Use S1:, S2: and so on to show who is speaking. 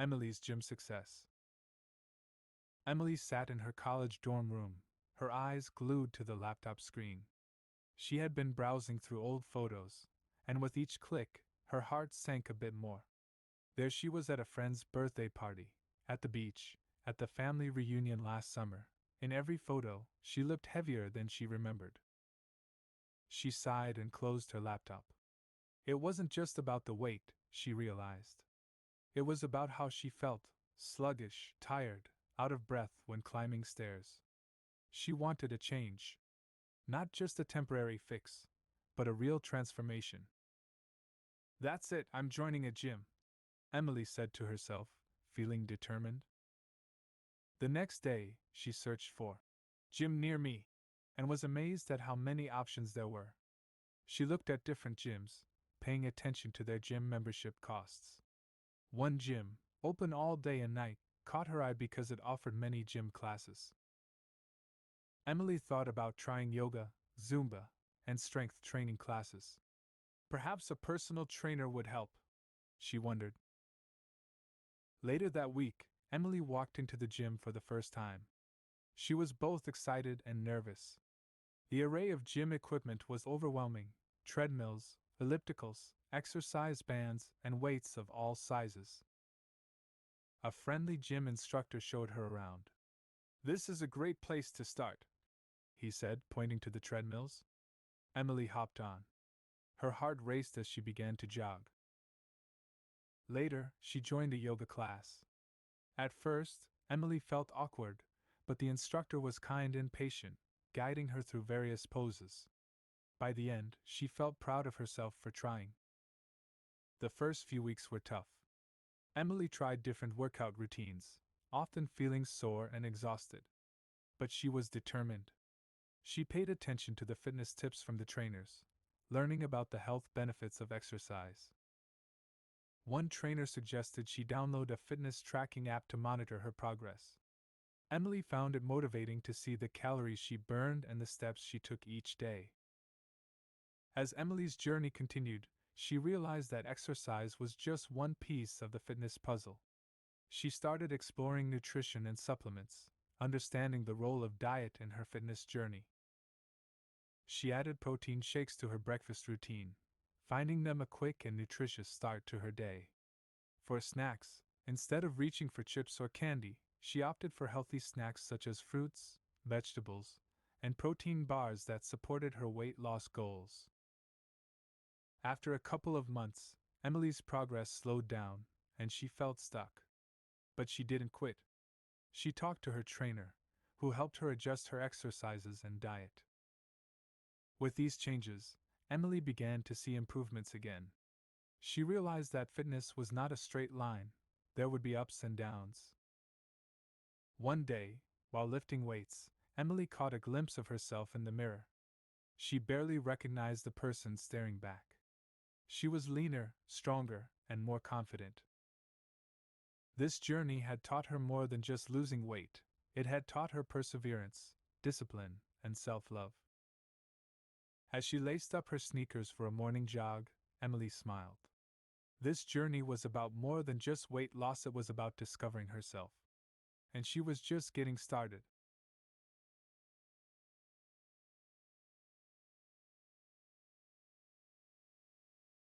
S1: Emily's gym success. Emily sat in her college dorm room, her eyes glued to the laptop screen. She had been browsing through old photos, and with each click, her heart sank a bit more. There she was at a friend's birthday party, at the beach, at the family reunion last summer. In every photo, she looked heavier than she remembered. She sighed and closed her laptop. It wasn't just about the weight, she realized. It was about how she felt, sluggish, tired, out of breath when climbing stairs. She wanted a change. Not just a temporary fix, but a real transformation. That's it, I'm joining a gym, Emily said to herself, feeling determined. The next day, she searched for gym near me, and was amazed at how many options there were. She looked at different gyms, paying attention to their gym membership costs. One gym, open all day and night, caught her eye because it offered many gym classes. Emily thought about trying yoga, Zumba, and strength training classes. Perhaps a personal trainer would help, she wondered. Later that week, Emily walked into the gym for the first time. She was both excited and nervous. The array of gym equipment was overwhelming: treadmills, ellipticals, exercise bands, and weights of all sizes. A friendly gym instructor showed her around. "This is a great place to start," he said, pointing to the treadmills. Emily hopped on. Her heart raced as she began to jog. Later, she joined a yoga class. At first, Emily felt awkward, but the instructor was kind and patient, guiding her through various poses. By the end, she felt proud of herself for trying. The first few weeks were tough. Emily tried different workout routines, often feeling sore and exhausted. But she was determined. She paid attention to the fitness tips from the trainers, learning about the health benefits of exercise. One trainer suggested she download a fitness tracking app to monitor her progress. Emily found it motivating to see the calories she burned and the steps she took each day. As Emily's journey continued, she realized that exercise was just one piece of the fitness puzzle. She started exploring nutrition and supplements, understanding the role of diet in her fitness journey. She added protein shakes to her breakfast routine, finding them a quick and nutritious start to her day. For snacks, instead of reaching for chips or candy, she opted for healthy snacks such as fruits, vegetables, and protein bars that supported her weight loss goals. After a couple of months, Emily's progress slowed down, and she felt stuck. But she didn't quit. She talked to her trainer, who helped her adjust her exercises and diet. With these changes, Emily began to see improvements again. She realized that fitness was not a straight line, there would be ups and downs. One day, while lifting weights, Emily caught a glimpse of herself in the mirror. She barely recognized the person staring back. She was leaner, stronger, and more confident. This journey had taught her more than just losing weight. It had taught her perseverance, discipline, and self-love. As she laced up her sneakers for a morning jog, Emily smiled. This journey was about more than just weight loss, it was about discovering herself. And she was just getting started.